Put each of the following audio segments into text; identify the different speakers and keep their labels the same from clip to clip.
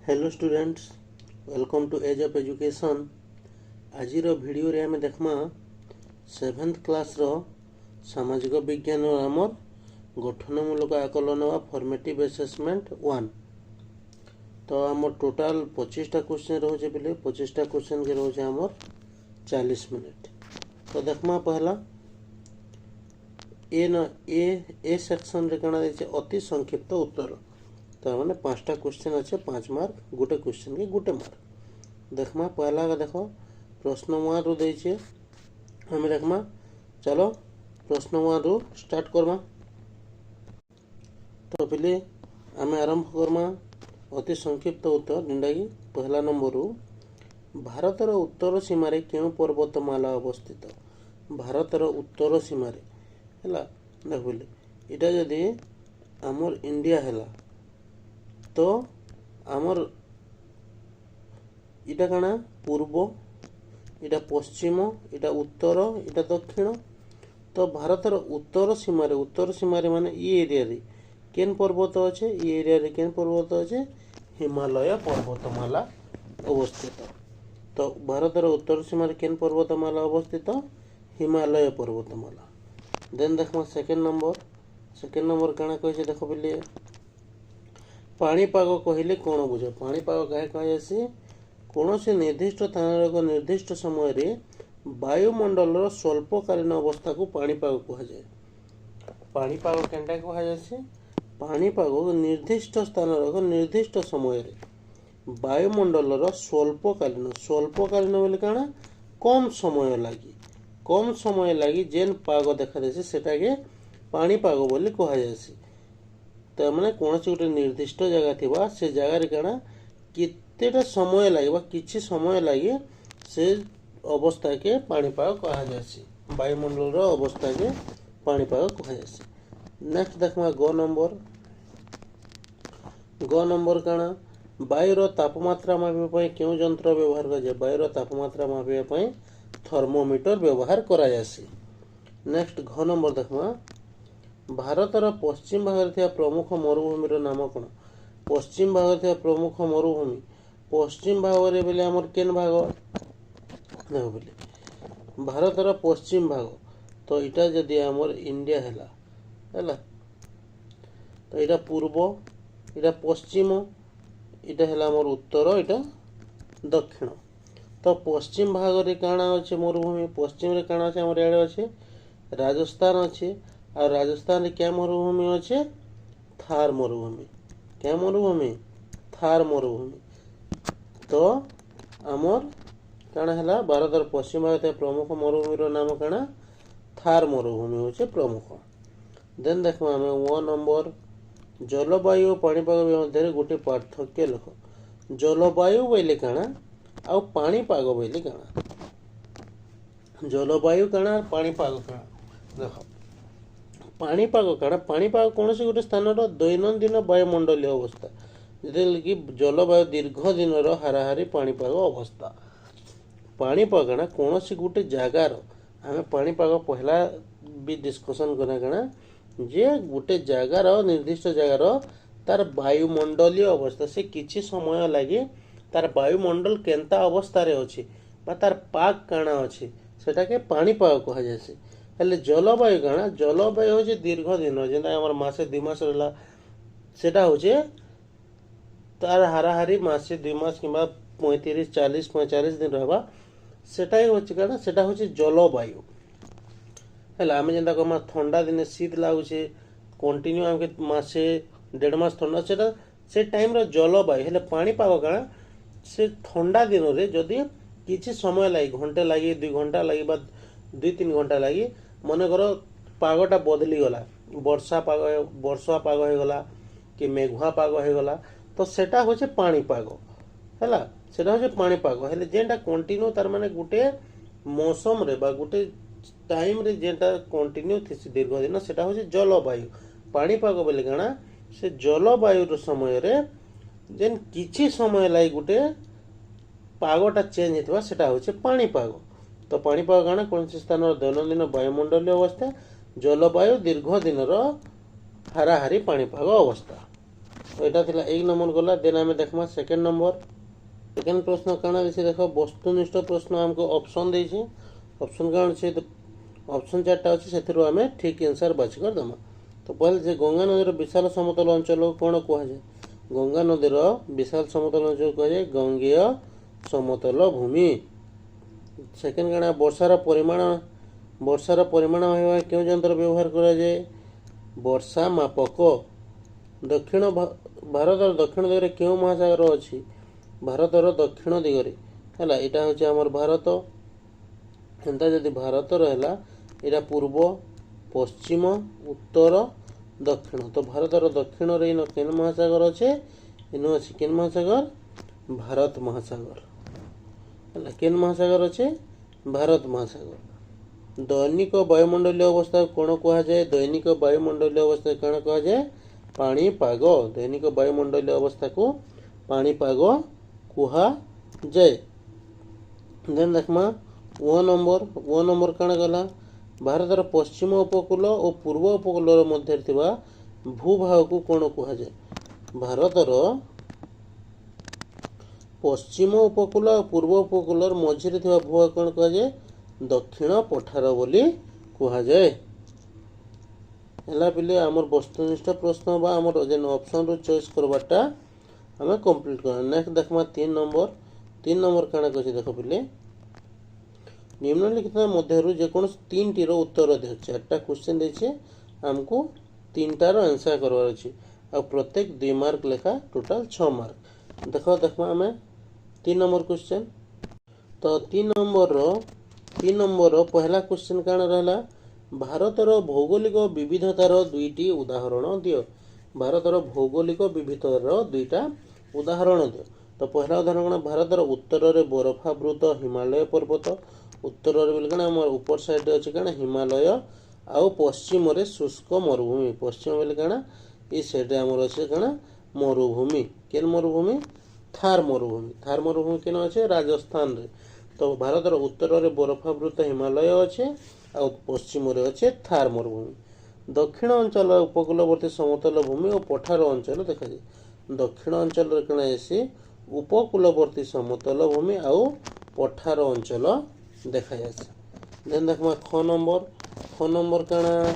Speaker 1: Hello students, welcome to age of education. आज video रे हमें देखमा 7th क्लास रो सामाजिक विज्ञान आमर गठनमूलक आकलन व फॉर्मेटिव असेसमेंट 1। तो आमर टोटाल 25टा क्वेश्चन रोचे बोले 25टा क्वेश्चन के रोचे आमर 40 मिनट। तो देखमा पहला ए सेक्शन रे कणा देचे अति संक्षिप्त उत्तर। तो मैंने 5टा क्वेश्चन अच्छे 5 मार्क, गोटे क्वेश्चन के गोटे मार्क। देखमा पहला का देख प्रश्न 1 रु देचे हमें देखमा। चलो प्रश्न 1 रु स्टार्ट करमा। तो पहले आम आरंभ करमा अति संक्षिप्त उत्तर जेनटा कि पहला नंबर रु भारतर उत्तर सीमार क्यों पर्वतमाला अवस्थित। भारतर उत्तर सीमार है देख बोले इटा जदि आमर इंडिया है तो आमर इटा काना पूर्व, इटा पश्चिम, इटा उत्तर, इटा दक्षिण। तो भारतर उत्तर सीमार माने ये एरिया रे केन पर्वत अच्छे, ये एरिया रे केन पर्वत अच्छे, हिमालय पर्वतमाला अवस्थित। तो भारतर उत्तर सीमार केन पर्वतमाला अवस्थित, हिमालय पर्वतमाला। देन देखमा सेकेंड नंबर काना कहे देख बोले पाणीपाग कहले कौन बुझ। पाणीपाग क्या कहुसी कौन से निर्दिष्ट स्थान निर्दिष्ट समय रे वायुमंडल स्वल्पकालीन अवस्था को पाणीपाग कहुए। पाणीपाग केनटा कहुसी पाणीपाग निर्दिष्ट स्थान निर्दिष्ट समय रे वायुमंडल स्वल्पकालीन बोले काना कम समय लगी जेन पाग देखा देसी सेटा के पाणीपाग बोली कहुसी। तो मैंने कौन से गोटे निर्दिष्ट जगह थी से जगार काना कितेटा समय लगे किछि समय लगे से अवस्था के पाणीपाग कहुसी, वायुमंडल अवस्था के पाणीपाग कहुसी। नेक्स्ट देखमा ग नंबर काना वायुर तापमात्रा मापिबा क्यों यंत्र व्यवहार कर। वायुर तापमात्रा मापिबा थर्मोमीटर व्यवहार करा जासी। नेक्स्ट घ नंबर देखमा भारतर पश्चिम भाग में प्रमुख मरुभूमि नाम कौन। पश्चिम भाग में प्रमुख मरुभूमि पश्चिम भाग में बोले आमर केन भाग देख बोले भारतर पश्चिम भाग। तो इटा जदि आमर इंडिया है तो इटा पूर्व, इटा पश्चिम, इटा है आमर उत्तर, इटा दक्षिण। तो पश्चिम भाग में काना अच्छे मरुभूमि, पश्चिम रे काना अच्छे आमर याडे अच्छे राजस्थान अच्छे। और राजस्थान रे क्या मरुभूमि अच्छे थार मरुभूमि। क्या मरुभूमि थार मरुभूमि। तो आमर काना है भारतर पश्चिम भाग प्रमुख मरुभूमि नाम काना थार मरुभूमि होचे प्रमुख। देन देखो आम 1 नंबर जलवायु पाणीपाग मध्य गोटे पार्थक्य लिख। जलवायु बोले काना आउ पाणीपाग बोले काना। जलवायु काना पाणीपाग काना देख पाणीपाग काना पाणीपाग कौन से गोटे स्थान दैनंदिन वायुमंडलीय अवस्था कि जलवायु दीर्घ दिन हाराहारी पाणीपाग अवस्था। पाणीपाग काना कौन से गोटे जगार आम पाणीपाग पहला भी डिस्कसन करा काना जे गोटे जगार निर्दिष्ट जगार तार वायुमंडलीय अवस्था से किछि समय लगे तार वायुमंडल केनता अवस्था रे अछि बा तार पाग काना अछि सेटा के पाणीपाग कहा जायसे। हेले जलवायु काना जलवायु होचे दीर्घ दिन जेंता हमर मासे 2 मास रहला सेटा होचे तार हाराहारी मासे 2 मास किबा 35 40 45 दिन रहबा सेटा ही होचे काना सेटा होचे जलवायु। हेला हम जेंता कमा ठंडा दिन शीत लागुचे कंटिन्यू हमके मासे 1.5 मास ठंडा सेटा से टाइम रो जलवायु। हेले पाणीपाग काना से ठंडा दिन रे जदि किछि समय लगे घंटे लगे 2 घंटा लगे बा 2-3 घंटा लगे मन कर पागटा बदली गला वर्षा पाग हो गला कि मेघुआ पाग हो गला तो सेटा होचे पाणीपाग हैला सेटा होचे पाणीपाग। हेले जेंटा कंटिन्यू तार माने गुटे मौसम रे बा गुटे टाइम रे जेंटा कंटिन्यू थिसी दीर्घ दिन सेटा होचे जलवायु। पाणीपाग बोले काना से जलवायु रो समय रे जेन किछि समय लाई गुटे पागटा चेंज हेतबा सेटा होचे पाणीपाग। तो पाणीपाग काना कौन से स्थान दैनंदिन वायुमंडलीय अवस्था जलवायु दीर्घ दिन हाराहारी पाणीपाग अवस्था। एटा थिला 1 नंबर गला। देन आमे देखमा सेकंड नंबर। सेकंड प्रश्न काना देसी देखो वस्तुनिष्ठ प्रश्न हमको ऑप्शन देछि। ऑप्शन कान छै ऑप्शन चारटा अछि सेथिरु आमे ठीक आंसर बाछि कर दमा। तो पहले जे गंगा नदीर विशाल समतल अंचल कोन कोहा जाय? गंगा नदीर विशाल समतल अंचल कोहा जाय गंगेय समतल भूमि। सेकंड काना वर्षार परिमाण होइबा केउ यंत्र व्यवहार करा जाय? वर्षा मापक। दक्षिण भारतर दक्षिण दिगरे केउ महासागर अछि? भारतर दक्षिण दिगरे हला एटा होचे हमर भारत। एंता जदि भारत रहला एटा पूर्व पश्चिम उत्तर दक्षिण। तो भारतर दक्षिण रे इन केन महासागर अछि? इनो अछि केन महासागर? भारत महासागर। हला केन महासागर अछि? भारत महासागर। दैनिक वायुमंडलीय अवस्था कोन कहा जाय? दैनिक वायुमंडलीय अवस्था कोन कहा जाय? पाणीपाग। दैनिक वायुमंडलीय अवस्था को पाणीपाग कहा जाय। देन देखमा वन नंबर काना गला? भारतर पश्चिम उपकूल और पूर्व उपकूल मध्य थिबा भूभाग को कोन कहा जाय? भारतर पश्चिम उपकूल और पूर्व उपकूल मझिरे थिबा भूभाग कोन कहा जाय? दक्षिण पठार बोली कहा जाय। एला पिले हमर वस्तुनिष्ठ प्रश्न बा हमर जेन ऑप्शन रो चॉइस करबाटा हमें कंप्लीट कर। नेक्स्ट देखमा 3 नंबर काना कहछि देखो पिले निम्नलिखित मध्यरु जे कोन 3 टी रो उत्तर दे। चारटा क्वेश्चन देछे हमको 3टा रो आंसर करवार अछि आ प्रत्येक 2 मार्क लेखा टोटल 6 मार्क। देखमा हमें 3 नंबर क्वेश्चन। तो 3 नंबर रो पहला क्वेश्चन काना रहला? भारतर भौगोलिक विविधतार 2टी उदाहरण दियो। भारतर भौगोलिक विविधतार 2टा उदाहरण दियो। तो पहला उदाहरण भारतर उत्तर रे बरफावृत हिमालय पर्वत। उत्तर रे बोल कना हमर ऊपर साइड अछि कना हिमालय आउ पश्चिम रे शुष्क मरुभूमि। पश्चिम बोल कना ई साइड हमर अछि कना मरुभूमि। केन मरुभूमि? थार मरुभूमि। थार मरुभूमि केन अछि? राजस्थान रे। तो भारतर उत्तर रे बरफावृत हिमालय अछि आउ पश्चिम रे अछि थार मरुभूमि। दक्षिण अंचल उपकूलवर्ती समतल भूमि और पठार अंचल देखा जाय। दक्षिण अंचल रे कना एसी उपकूलवर्ती समतल भूमि आउ पठार अंचल देखा जाय। देन देखमा ख नंबर काना?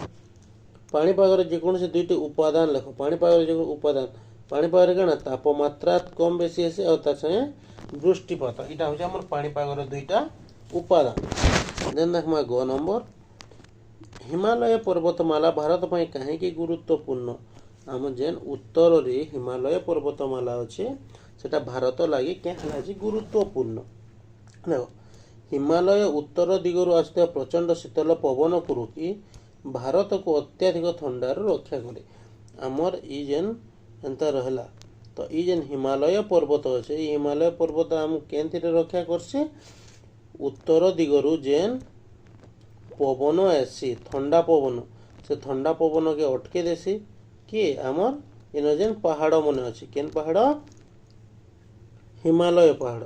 Speaker 1: पाणीपाग रे जे कोनसे 2टी उपादान लेखो। पाणीपाग रे जे उपादान पाणीपाग रे कना तापमात्रा कम बेसी आसे और ता संगे वृष्टिपात इटा होचे हमर पाणीपाग रे 2टा उपादान। देन देखमा ग नंबर हिमालय पर्वतमाला भारत पई काहे की गुरुत्वपूर्ण? हम जेन उत्तर रे हिमालय पर्वतमाला अछि सेटा भारत लागि केहला अछि गुरुत्वपूर्ण। देखो हिमालय उत्तर दिगरु आस्ते प्रचंड शीतल पवन को रोकी भारत को अत्यधिक ठंडा रक्षा करे। हमर ई जेन एंता रहला तो ई जेन हिमालय पर्वत अछि ई हिमालय पर्वत हम केनथिरे रक्षा करसी? उत्तर दिगरु जेन पवन आसी ठंडा पवन से ठंडा पवन के अटके देसी कि हमर इन जेन पहाड़ मने अछि केन पहाड़? हिमालय पहाड़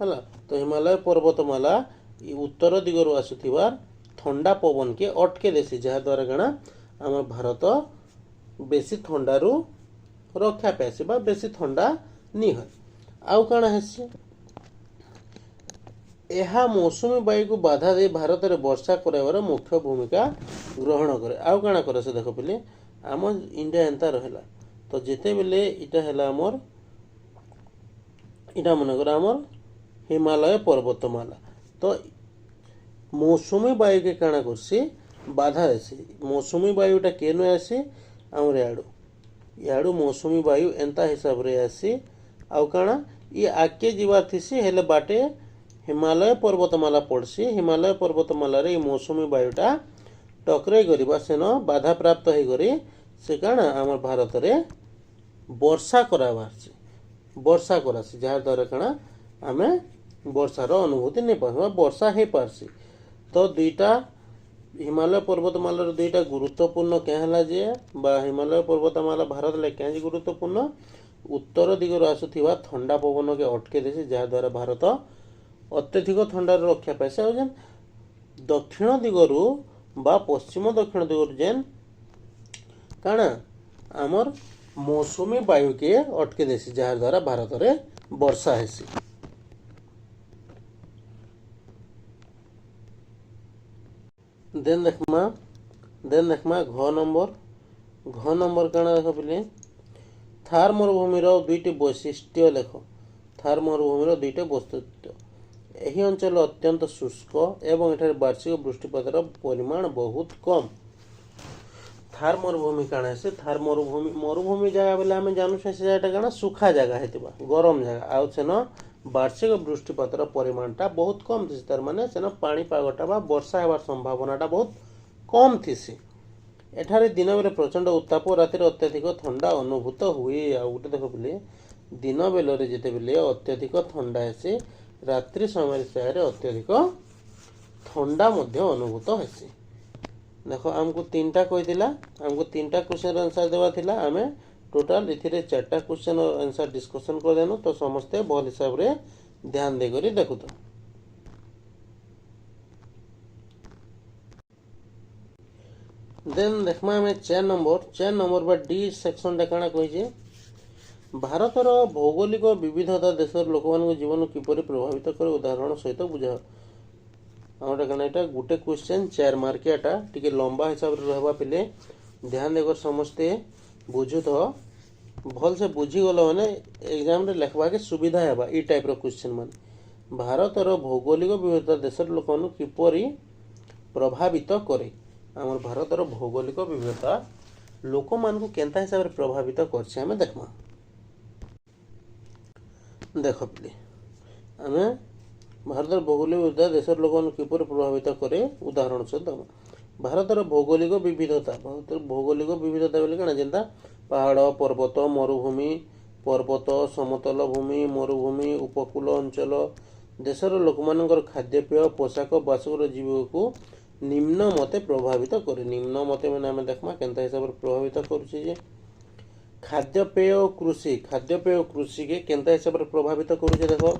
Speaker 1: हला। तो हिमालय पर्वतमाला ई उत्तर दिगरु आसुथिबा ठंडा पवन के अटके देसी जहा द्वारा गणा हमर भारत बेसी ठंडा रु रक्षा पासी बा बेसी ठंडा नी है। आउ काना हेसी एहा मौसुमी वायु को बाधा दे भारत रे वर्षा कराइबार मुख्य भूमिका ग्रहण करे। आउ काना करे से देखो पहिले आम इंडिया एंता रहला तो जेते बेले इटा हैला हमर इटा मन कर हमर हिमालय पर्वतमाला तो मौसुमी वायु के काना करसी बाधा देसी। मौसुमी वायुटा केनो आसी हमर याडू मौसुमी वायु एंता हिसाब रे आसी आउ काना ई आके जीवा थिसी हेले बाटे हिमालय पर्वतमाला पड़सी। हिमालय पर्वतमाला रे मौसुमी वायुटा टकरे करिबा सेनो बाधा प्राप्त हे करी से काना हमर भारत रे वर्षा कराबारसी। वर्षा करासी जहा द्वारा काना आमे वर्षार अनुभूति नै पाबा वर्षा हे पारसी। तो 2टा हिमालय पर्वतमाला रे 2टा गुरुत्वपूर्ण कहला जे बा हिमालय पर्वतमाला भारत ले केज गुरुत्वपूर्ण? उत्तर दिगरु आसुथिबा ठंडा पवन के अटके देसी जहा द्वारा भारत अत्यधिक ठंडा रक्षा पाइसे। आ जेन दक्षिण दिगरु बा पश्चिम दक्षिण दिगरु जेन काना हमर मौसुमी वायु के अटके देसी जहाँ द्वारा भारत में वर्षा हेसी। देन देखमा घ नंबर काना देख पिले थार मरुभूमिर दुईटी वैशिष्ट्य लेख। थार मरुभूमिर दुईटी वैशिष्ट्य यही अंचल अत्यंत शुष्क एवं एठारे वार्षिक वृष्टिपातर परिमाण बहुत कम। थार मरुभूमि काना है थार मरुभूमि जगह बोले आम जानू से जगह काना सुखा जगह है गरम जगह आउ सेन वार्षिक वृष्टिपातर परिमाणटा बहुत कम थी तार माने सेन पाणीपागटा बा वर्षा हेबार संभावनाटा बहुत कम थी। एठारे दिन बेले प्रचंड उत्ताप और रातिर अत्यधिक ठंडा अनुभूत हुए। आ गोटे देख बोले दिन बेलरे जिते बेले अत्यधिक ठंडा हेसी रात्रि समय से अत्यधिक ठंडा मध्य अनुभूत हेसी। देख आमको तीनटा कहीदिला आमको तीनटा क्वेश्चन आंसर देवा थिला आमे टोटाल इथिरे चारटा क्वेश्चन आंसर डिस्कशन कर देनु तो समस्ते भल हिसाब रे ध्यान दे करी देखु तो। देन देखमा आमे 4 नंबर बा डी सेक्शन देखाना कहिजे भारतर भौगोलिक विविधता देशर लोक जीवन किपरि प्रभावित करे उदाहरण सहित बुझाओ। आमटा कना एटा गुटे क्वेश्चन 4 मार्कियाटा टिके लंबा हिसाब रे रहबा पिले ध्यान देकर समस्ते बुझु तो भल से बुझी गला माने एग्जाम रे लिखबा के सुविधा हेबा। ई टाइप रो क्वेश्चन माने भारतर भौगोलिक विविधता देशर लोक किपरि प्रभावित करे। आमर भारतर भौगोलिक विविधता लोक मान को केंता हिसाब रे प्रभावित करछे हमें देखमा। देख पिले आमे भारतर भौगोलिक विविधता देशर लोक किपरि प्रभावित करे उदाहरण सहित भारतर भौगोलिक विविधता बोले कना जेंता पहाड़ पर्वत मरुभूमि पर्वत समतल भूमि मरुभूमि उपकूल अंचल देशर लोक मानकर खाद्यपेय पोशाक बासगर जीवन को निम्न मते प्रभावित करे। निम्न मते माने आमे देखमा केंता हिसाब रे प्रभावित करूची जे खाद्यपेय कृषि के केंता हिसाब रे प्रभावित करूची। देखो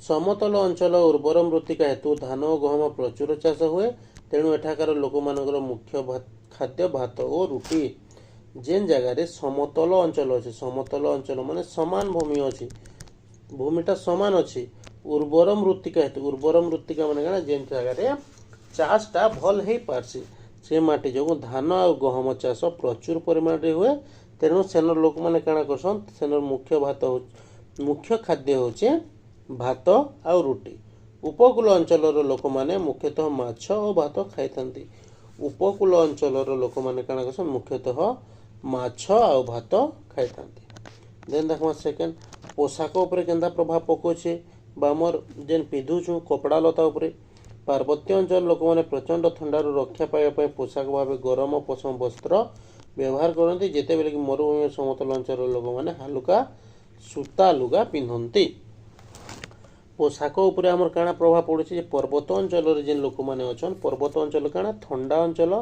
Speaker 1: समतल अंचल उर्वर मृत्तिका हेतु धान और गहम प्रचुर चाष हुए तेणु एठाकार लोक मानकर मुख्य खाद्य भात और रुटी। जेन जगह रे समतल अंचल अच्छे समतल अंचल माने समान भूमि अच्छी भूमिटा समान अच्छी उर्वर मृत्तिका हेतु उर्वर मृत्तिका माने कना जेन जगह रे चाषटा भल हे पारसी से माटी जो धान और गहम चाष प्रचुर परिमाण रे हुए तेणु सेनर लोक माने काना करसन सेनर मुख्य खाद्य होचे भात आ रुटी। उपकूल अंचल लोक माने मुख्यतः माछ और भात खाई थांती। उपकूल अंचल लोक माने काना करसन मुख्यतः माछ और भात खाई थांती। देन देखमा सेकेंड पोशाक उपरे केंता प्रभाव पकोचे बामर जेन पिधुछु कपड़ा लता उपरे। पार्वत्य अंचल लोक माने प्रचंड ठंडार रक्षा पाइबा पोशाक भाव गरम पोषण वस्त्र व्यवहार करती जिते बेले कि मरुभूमि समतल अंचल लोक माने हालुका सूता लुगा पिंधती। पोशाक उपरे आमर काना प्रभाव पड़ुछि जे पर्वत अंचल रे जेन लोक माने अछन पर्वत अंचल काना ठंडा अंचल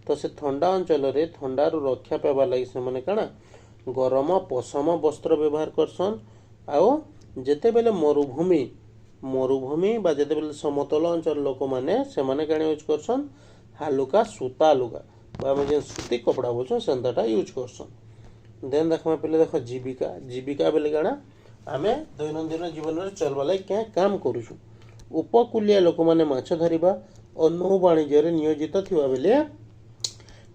Speaker 1: तो से ठंडा अंचल रे ठंडार रक्षा पाइबा लागि से माने काना गरम पोषम वस्त्र व्यवहार करसन। आउ जेते बेले मरुभूमि बा जेते बेले समतल अंचल लोक माने से माने काना यूज करसन हालुका सूता लुगा बा हम जेन सूती कपड़ा बोलछन सेंताटा यूज करसन। देन देखमा पहिले देखो जीविका बेले काना आमे दैनंदिन जीवन में चलवा लगे क्या काम करूछु। उपकूलिया लोक माने माछ धरिबा और नौ वाणिज्य रे नियोजित थिबा बेले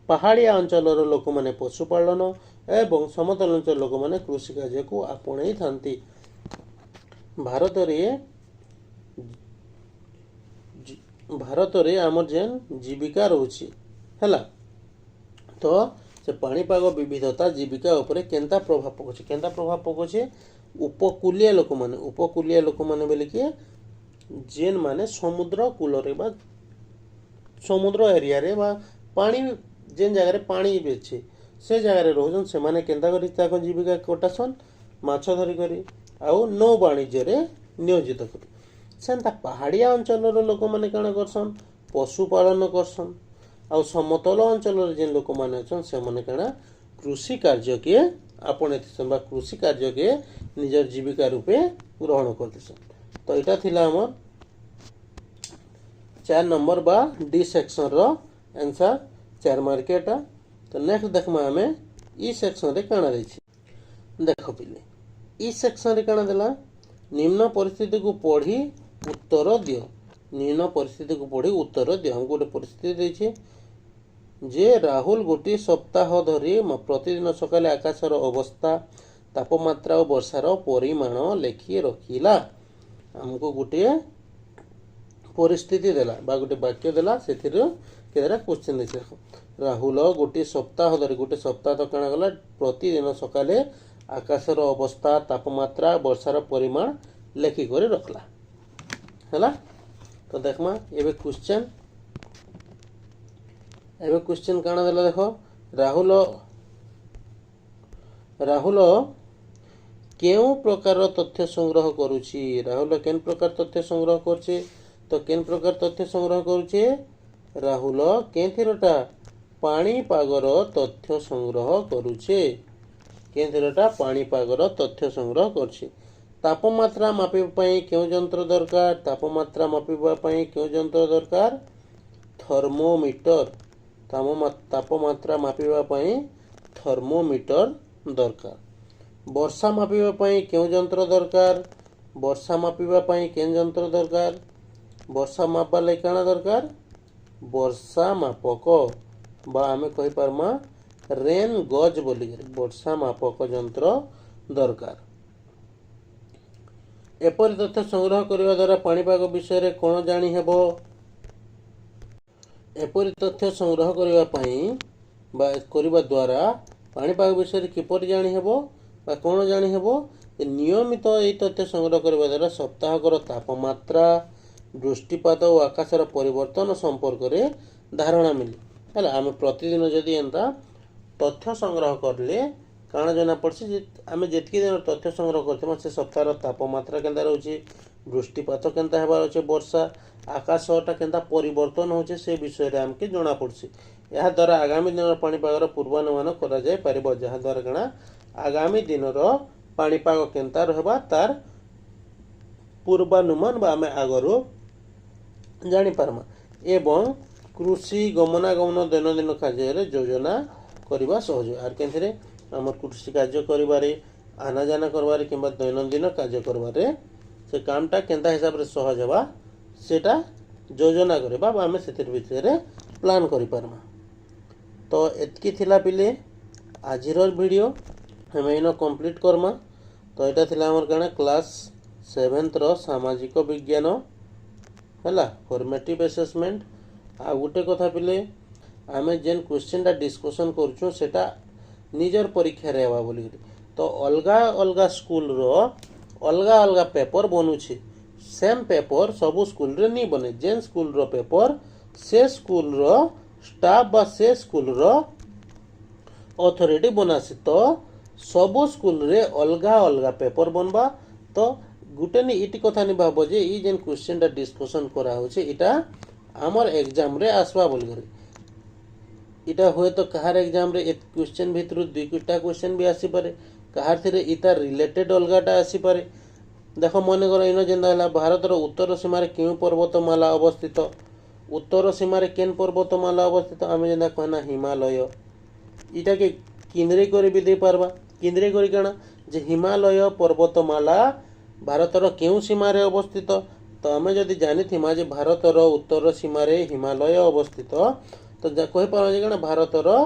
Speaker 1: पहाड़िया अंचल लोक माने पशुपालन एवं समतल अंचल लोक माने कृषि कार्य को आपणई थांती। भारत रे आमर जेन जीविका रहउछि हैला तो से पाणीपाग विविधता जीविका उपरे केंता प्रभाव पकोचे उपकूलिया लोक माने बेले कि जेन माने समुद्र कूल रे बा समुद्र एरिया रे बा पानी जेन जगह रे पानी बेचे से जगह रे रहउछन से माने केंता करी ताको जीविका कोटासन माछ धरी करी आउ नौ वाणिज्य रे नियोजित करी। सेंता पहाड़िया अंचल रो लोक माने काना करसन पशुपालन करसन आउ समतल अंचल रे जेन लोक माने अछन से माने काना कृषि कार्य के आपणे थिसन बा कृषि कार्य के निजर जीविका रूपे ग्रहण करथिसन। तो एटा थिला हमर 4 नंबर बा डी सेक्शन रो आंसर 4 मार्केटा। तो नेक्स्ट देखमा हमें ଇ ସେକ୍शन रे काना देछि देखो पिले इ सेक्शन रे काना देला निम्न परिस्थिति को पढ़ी उत्तर दियो निम्न परिस्थिति को पढ़ी उत्तर दियो हम गोटे परिस्थिति देछि जे राहुल गोटे सप्ताह धरी प्रतिदिन सकाले आकाशर अवस्था तापमात्रा और वर्षार परिमाण लेखि रखिला हमको गोटे परिस्थिति देला बा गोटे वाक्य देला सेथिर केरा क्वेश्चन देछि राहुल गोटे सप्ताह धरी गोटे सप्ताह तो काना गला प्रतिदिन सकाले आकाशर अवस्था तापमात्रा वर्षार परिमाण लेखि करे रखला हैला तो देखमा एबे क्वेश्चन काना देला देखो राहुल केउ प्रकार तथ्य संग्रह करूची राहुल केन प्रकार तथ्य संग्रह करछे तो केन प्रकार तथ्य संग्रह करूचे राहुल केथिरटा पाणीपागर तथ्य संग्रह करूचे केथिरटा पाणीपागर तथ्य संग्रह करछे तापमात्रा मापिबा पई केउ यंत्र दरकार तापमात्रा मापिबा पई केउ यंत्र दरकार थर्मोमीटर तापमात्रा मापिबा पई थर्मोमीटर दरकार वर्षा मापिबा पई केउ यंत्र दरकार वर्षा मापिबा पई केन यंत्र दरकार वर्षा मापा लई काना दरकार वर्षा मापक बा आमे कहि पारमा रेन गज बोली वर्षा मापक यंत्र दरकार एपरि तथ्य संग्रह करने द्वारा पाणीपाग विषय रे कोन जानी हेबो एपरि तथ्य संग्रह करने द्वारा पाणीपाग विषय रे किपरि जानी हेबो बा कोन जानी हेबो नियमित ए तथ्य संग्रह करने द्वारा सप्ताहकर तापमात्रा वृष्टिपात और आकाशर परिवर्तन संपर्क रे धारणा मिली है आम प्रतिदिन जदि एंता तथ्य संग्रह करले काना जना पड़सी जे आमे जेतकी दिन तथ्य संग्रह करते से सप्ताह तापमात्रा केंता रहउची वृष्टिपात केंता हेबार अछि वर्षा आकाशटा केंता परिवर्तन होचे से विषय रे हमके जणा पड़सी या द्वारा आगामी दिन पाणीपागर पूर्वानुमान करा जाय परिबो जहा द्वारा कणा आगामी दिन पाणीपाग केंता रहबा तार पूर्वानुमान बा आमे आगरो जानि पारमा एवं कृषि गमनागमन दैनंदिन कार्य रे योजना करबा सहज आर केंथरे आम कृषि कार्य करिबारे आना जाना करबारे किंबा दैनंदिन कार्य करबारे से कामटा केंता हिसाब रे सहज हेबा सेटा योजना करबा बा आमे सेतिर विषय रे प्लान करि पारमा तो एतकी थिला पिले आजिर वीडियो हम इनो कंप्लीट करमा तो एटा थिला हमर काना क्लास 7th रो सामाजिक विज्ञान हैला फॉर्मेटिव असेसमेंट आ गुटे कथा पिले आमे जेन क्वेश्चन टा डिस्कशन करछु सेटा निजर परीक्षा रे आवा बोली तो अलगा अलगा स्कूल रो अलगा अलगा पेपर बनुछि सेम पेपर सब स्कूल रे नहीं बने जेन स्कूल रो पेपर से स्कूल रो स्टाफ बा से स्कूल रो अथॉरिटी बनासी तो सब स्कूल रे अलगा अलगा पेपर बनबा तो गुटे नि इटी कथा नि भाबो जे ई जेन क्वेश्चन टा डिस्कशन करा होचे इटा हमर एग्जाम रे आसवा बोल करे इटा होय तो कहार एग्जाम रे एक क्वेश्चन भितर दुई कुटा क्वेश्चन भी आसी पारे कहार थिरे इता रिलेटेड अलगाटा आसी पारे देखो मने कर इनो जेंदा हला भारत रो उत्तर सीमा रे केउ पर्वतमाला अवस्थित उत्तर सीमा रे केन पर्वतमाला अवस्थित आमे जेंदा कहना हिमालय इटा के किनरे करे भी दे पारबा किनरे करी काना जे हिमालय पर्वतमाला भारत रो केउ सीमा रे अवस्थित तो आमे जदि जानि थिमा जे भारत रो उत्तर सीमा रे हिमालय अवस्थित तो कहि पारो जे काना भारत रो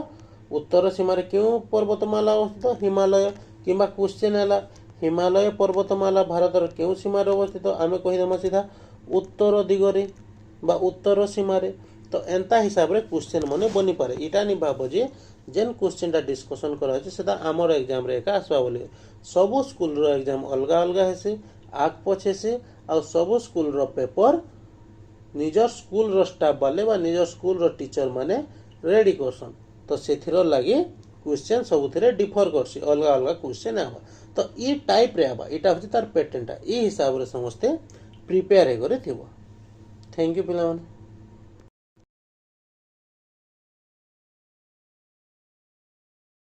Speaker 1: उत्तर सीमा रे केउ पर्वतमाला अवस्थित हिमालय किंबा क्वेश्चन हला हिमालय पर्वतमाला भारत रो केउ सीमा रे अवस्थित आमे कहि देमा सीधा उत्तर दिगरे बा उत्तर सीमा रे तो एंता हिसाब रे क्वेश्चन मने बनी पारे इटा नि भाबो जे जेन क्वेश्चन टा डिस्कशन करा छै सेटा हमर एग्जाम रे का आसवा बोले सब स्कूल रो एग्जाम अलगा अलगा हेसे आग पछे से आ सब स्कूल रो पेपर निजर स्कूल रो स्टाफ वाले बा निजर स्कूल रो टीचर माने रेडी करसन तो सेथिरो लागि क्वेश्चन सबुथिरे डिफर करसी अलगा अलगा क्वेश्चन आबा तो ई टाइप रे आबा इटा होची तार पैटर्न टा ई हिसाब रे समस्ते प्रिपेयर हे करे थिबो थैंक यू पिलावन।